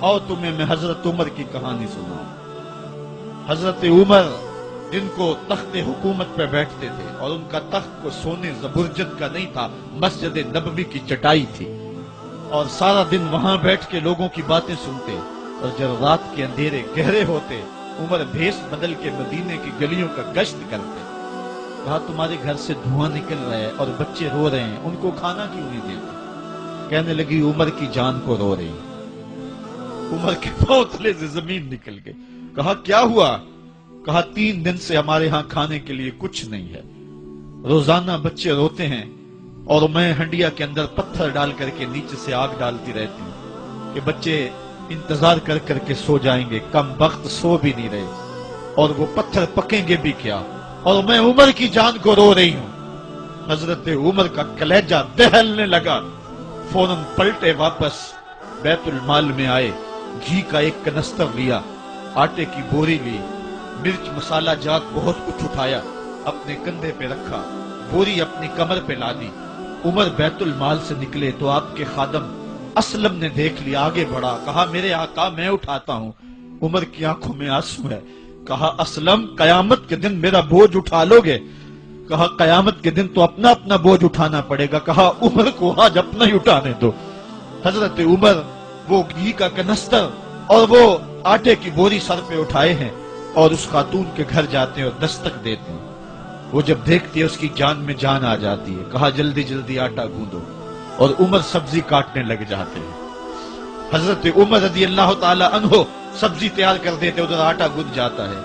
आओ तुम्हें मैं हजरत उमर की कहानी सुनाऊं। हजरत उमर जिनको तख्त हुकूमत पे बैठते थे और उनका तख्त को सोने जबरजद का नहीं था, मस्जिद नबवी की चटाई थी, और सारा दिन वहां बैठ के लोगों की बातें सुनते। और जब रात के अंधेरे गहरे होते, उमर भेष बदल के मदीने की गलियों का गश्त करते। कहा तुम्हारे घर से धुआं निकल रहा है और बच्चे रो रहे हैं, उनको खाना क्यों नहीं देते? कहने लगी उमर की जान को रो रही। उमर के पांव तले से जमीन निकल गई। कहा क्या हुआ? कहा 3 दिन से हमारे यहाँ खाने के लिए कुछ नहीं है। रोजाना बच्चे रोते हैं और मैं हंडिया के अंदर पत्थर डाल करके नीचे से आग डालती रहती हूँ कि बच्चे इंतजार कर करके सो जाएंगे। कम वक्त सो भी नहीं रहे और वो पत्थर पकेंगे भी क्या, और मैं उमर की जान को रो रही हूँ। हजरत उमर का कलेजा दहलने लगा। फौरन पलटे वापस बैतुल माल में आए, घी का एक कनस्तर लिया, आटे की बोरी ली, मिर्च मसाला जात बहुत कुछ उठाया, अपने कंधे पे रखा, बोरी अपनी कमर पे ला दी। उमर बैतुल माल से निकले तो आपके खादम असलम ने देख लिया, आगे बढ़ा, कहा मेरे आका मैं उठाता हूँ। उमर की आंखों में आंसू है। कहा असलम कयामत के दिन मेरा बोझ उठा लोगे? कहा कयामत के दिन तो अपना अपना बोझ उठाना पड़ेगा। कहा उमर को आज अपना ही उठाने दो। हजरत उमर वो घी का कनस्तर और वो आटे की बोरी सर पे उठाए हैं और उस खातून के घर जाते हैं और दस्तक देते हैं। वो जब देखती है उसकी जान में जान आ जाती है। कहा जल्दी जल्दी आटा गूंदो, और उमर सब्जी काटने लग जाते हैं। हजरत उमर रज़ी अल्लाह ताला अन्हो सब्जी तैयार कर देते, उधर आटा गूंद जाता है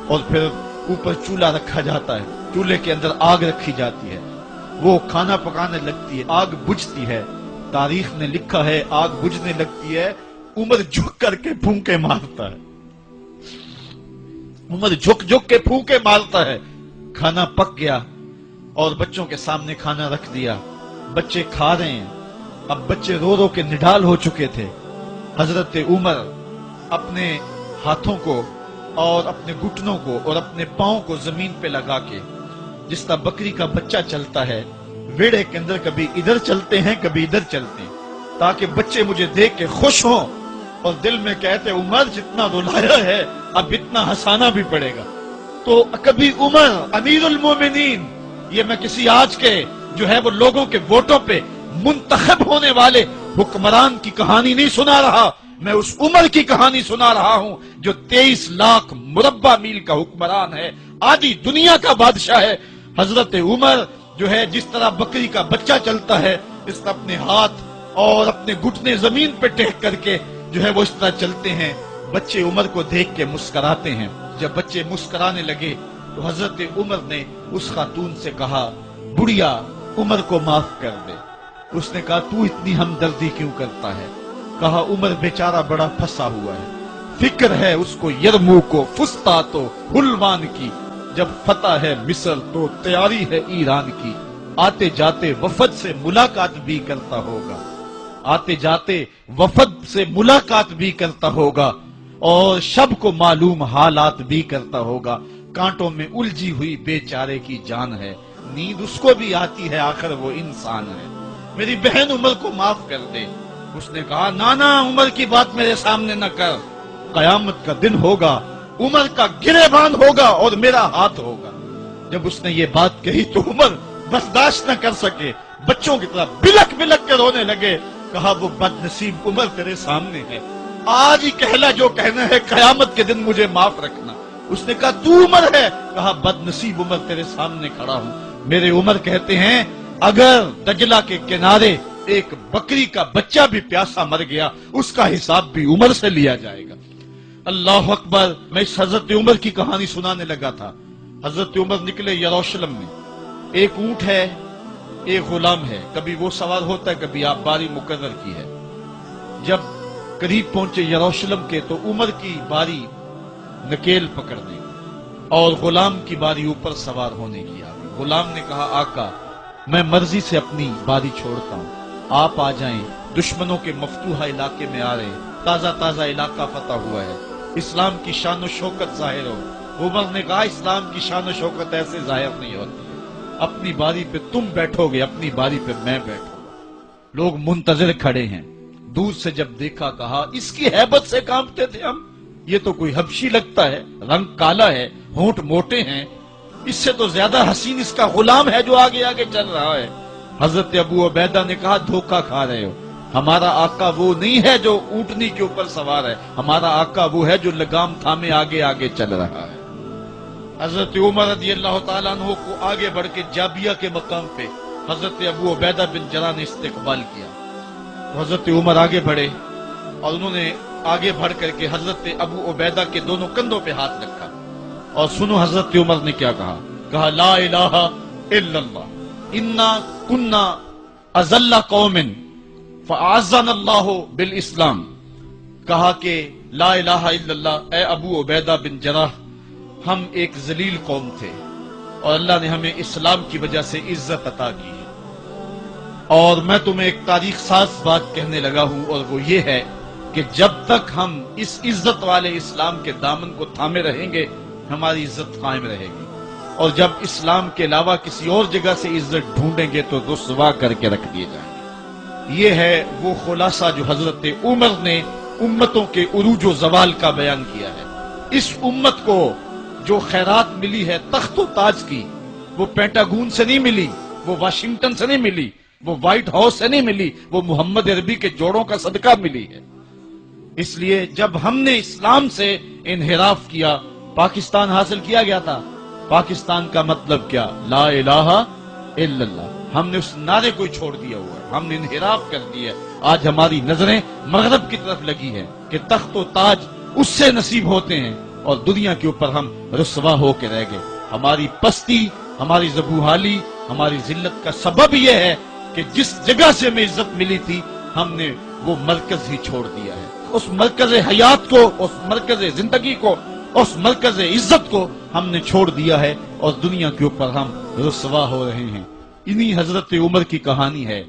और फिर ऊपर चूल्हा रखा जाता है, चूल्हे के अंदर आग रखी जाती है, वो खाना पकाने लगती है, आग बुझती है। तारीख ने लिखा है आग बुझने लगती है, उमर झुक करके फूंके मारता है। उमर झुक झुक के फूंके मारता है। खाना पक गया और बच्चों के सामने खाना रख दिया, बच्चे खा रहे हैं। अब बच्चे रो रो के निढाल हो चुके थे। हजरत उमर अपने हाथों को और अपने घुटनों को और अपने पांव को जमीन पे लगा के, जिस तरह बकरी का बच्चा चलता है, वेड़े के अंदर कभी इधर चलते हैं कभी इधर चलते हैं, ताकि बच्चे मुझे देख के खुश हों और दिल में कहते उमर जितना रुलाया है अब इतना हंसाना भी पड़ेगा। तो कभी उमर अमीरुल मोमिनीन, ये मैं किसी आज के जो है वो लोगों के वोटों पे मुंतखब होने वाले हुक्मरान की कहानी नहीं सुना रहा, मैं उस उमर की कहानी सुना रहा हूं जो 23 लाख मुरब्बा मील का हुक्मरान है, आधी दुनिया का बादशाह है। हजरत उमर जो है जिस तरह बकरी का बच्चा चलता है, इस तरह अपने हाथ और अपने घुटने जमीन पे टेक करके जो है वो इस तरह चलते हैं। बच्चे उमर को देख के मुस्कुराते हैं। जब बच्चे मुस्कुराने लगे तो हजरत उमर ने उस खातून से कहा बुढ़िया उमर को माफ कर दे। उसने कहा तू इतनी हमदर्दी क्यों करता है? कहा उमर बेचारा बड़ा फंसा हुआ है, फिक्र है उसको यरमूक को फुस्तात तो हुलवान की, जब फतह है मिस्र तो तैयारी है ईरान की, आते जाते वफद से मुलाकात भी करता होगा, आते जाते वफद से मुलाकात भी करता होगा और शब को मालूम हालात भी करता होगा। कांटों में उलझी हुई बेचारे की जान है, नींद उसको भी आती है, आखिर वो इंसान है। मेरी बहन उमर को माफ कर दे। उसने कहा नाना उमर की बात मेरे सामने न कर, कयामत का दिन होगा, उमर का गिरेबान होगा और मेरा हाथ होगा। जब उसने ये बात कही तो उमर बर्दाश्त न कर सके, बच्चों की तरह बिलक बिलक के रोने लगे। कहा वो बदनसीब उमर तेरे सामने है, आज ही कहला जो कहना है, कयामत के दिन मुझे माफ रखना। उसने कहा तू उमर है? कहा बदनसीब उमर तेरे सामने खड़ा हूं। मेरे उमर कहते हैं अगर दजला के किनारे एक बकरी का बच्चा भी प्यासा मर गया, उसका हिसाब भी उमर से लिया जाएगा। अल्लाह अकबर। मैं इस हजरत उमर की कहानी सुनाने लगा था। हजरत उमर निकले यरूशलेम में, एक ऊंट है एक गुलाम है, कभी वो सवार होता है कभी आप बारी मुकर्रर की है। जब करीब पहुंचे यरूशलेम के तो उमर की बारी नकेल पकड़ने और गुलाम की बारी ऊपर सवार होने की आ गई। गुलाम ने कहा आका मैं मर्जी से अपनी बारी छोड़ता हूं, आप आ जाएं, दुश्मनों के मफतूहा इलाके में आ रहे, ताजा ताजा इलाका फतह हुआ है, इस्लाम की शान शौकत जाहिर हो। उमर ने कहा इस्लाम की शान शौकत ऐसे जाहिर नहीं होती, अपनी बारी पे तुम बैठोगे, अपनी बारी पे मैं बैठूंगा। लोग मुंतजिर खड़े हैं, دور سے جب دیکھا کہا اس کی ہیبت سے کانپتے تھے ہم، یہ تو کوئی حبشی لگتا ہے، رنگ کالا ہے، ہونٹ موٹے ہیں، اس سے تو زیادہ حسین اس کا غلام ہے جو آگے آگے چل رہا ہے۔ حضرت ابو عبیدہ نے کہا دھوکہ کھا رہے ہو، ہمارا آقا وہ نہیں ہے جو اونٹنی کے اوپر سوار ہے، ہمارا آقا وہ ہے جو لگام تھامے آگے آگے چل رہا ہے۔ حضرت عمر رضی اللہ تعالیٰ عنہ کو آگے بڑھ کے جابیہ کے مقام پہ حضرت ابو عبیدہ بن جراح نے استقبال کیا۔ تو حضرت عمر آگے بڑھے اور انہوں نے آگے بڑھ کر کے حضرت ابو عبیدہ کے دونوں کندھوں پہ ہاتھ رکھا، اور سنو حضرت عمر نے کیا کہا، کہا لا الہ الا اللہ انا کنا اذل قوم فاعزنا اللہ بالاسلام۔ کہا کہ لا الہ الا اللہ، اے ابو عبیدہ بن جراح، ہم ایک ذلیل قوم تھے اور اللہ نے ہمیں اسلام کی وجہ سے عزت عطا کی ہے۔ اور میں تمہیں ایک تاریخ ساز بات کہنے لگا ہوں، اور وہ یہ ہے کہ جب تک ہم اس عزت والے اسلام کے دامن کو تھامے رہیں گے ہماری عزت قائم رہے گی، اور جب اسلام کے علاوہ کسی اور جگہ سے عزت ڈھونڈیں گے تو رسوا کر کے رکھ دیے جائیں گے۔ یہ ہے وہ خلاصہ جو حضرت عمر نے امتوں کے عروج و زوال کا بیان کیا ہے۔ اس امت کو جو خیرات ملی ہے تخت و تاج کی، وہ پینٹاگون سے نہیں ملی، وہ واشنگٹن سے نہیں ملی، وہ وائٹ ہاؤس سے نہیں ملی، وہ محمد عربی کے جوڑوں کا صدقہ ملی ہے۔ اس لیے جب ہم نے اسلام سے انحراف کیا، پاکستان حاصل کیا گیا تھا۔ پاکستان کا مطلب کیا؟ لا الہ الا اللہ۔ ہم نے اس نعرے کو چھوڑ دیا ہوا ہے، ہم نے انحراف کر دیا ہے۔ آج ہماری نظریں مغرب کی طرف لگی ہیں کہ تخت و تاج اس سے نصیب ہوتے ہیں، اور دنیا کے اوپر ہم رسوا ہو کے رہ گئے۔ ہماری پستی، ہماری ذبوحالی، ہماری ذلت کا سبب یہ ہے کہ جس جگہ سے ہمیں عزت ملی تھی ہم نے وہ مرکز ہی چھوڑ دیا ہے۔ اس مرکز حیات کو، اس مرکز زندگی کو، اس مرکز عزت کو ہم نے چھوڑ دیا ہے، اور دنیا کے اوپر ہم رسوا ہو رہے ہیں۔ انہی حضرت عمر کی کہانی ہے۔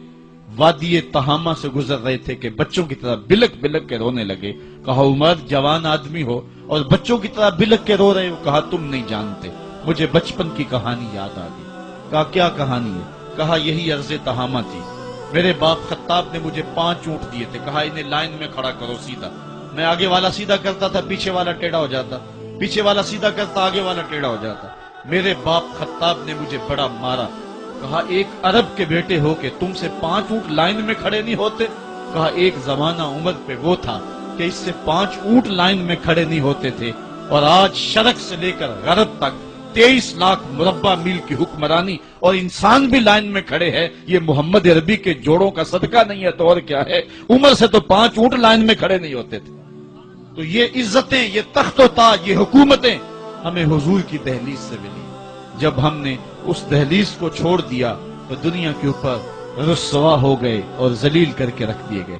وادی تہامہ سے گزر رہے تھے کہ بچوں کی طرح بلک بلک کے رونے لگے۔ کہا عمر جوان آدمی ہو اور بچوں کی طرح بلک کے رو رہے ہو؟ کہا تم نہیں جانتے، مجھے بچپن کی کہانی یاد آ گئی۔ کہا کیا کہانی ہے؟ کہا یہی عرض تہامہ تھی، میرے باپ خطاب نے مجھے 5 اونٹ دیے تھے، کہا انہیں لائن میں کھڑا کرو سیدھا۔ میں آگے والا سیدھا کرتا تھا، پیچھے والا ٹیڑھا ہو جاتا، پیچھے والا سیدھا کرتا، آگے والا ٹیڑھا ہو جاتا۔ میرے باپ خطاب نے مجھے بڑا مارا۔ کہا ایک عرب کے بیٹے ہو کہ تم سے 5 اونٹ لائن میں کھڑے نہیں ہوتے؟ کہا ایک زمانہ عمر پہ وہ تھا کہ اس سے 5 اونٹ لائن میں کھڑے نہیں ہوتے تھے، اور آج شرق سے لے کر غرب تک 23 لاکھ مربع میل کی حکمرانی اور انسان بھی لائن میں کھڑے ہیں۔ یہ محمد عربی کے جوڑوں کا صدقہ نہیں ہے تو اور کیا ہے؟ عمر سے تو 5 اونٹ لائن میں کھڑے نہیں ہوتے تھے۔ تو یہ عزتیں، یہ تخت و تاج، یہ حکومتیں ہمیں حضور کی دہلیز سے ملی۔ جب ہم نے اس دہلیز کو چھوڑ دیا تو دنیا کے اوپر رسوا ہو گئے اور ذلیل کر کے رکھ دیے گئے۔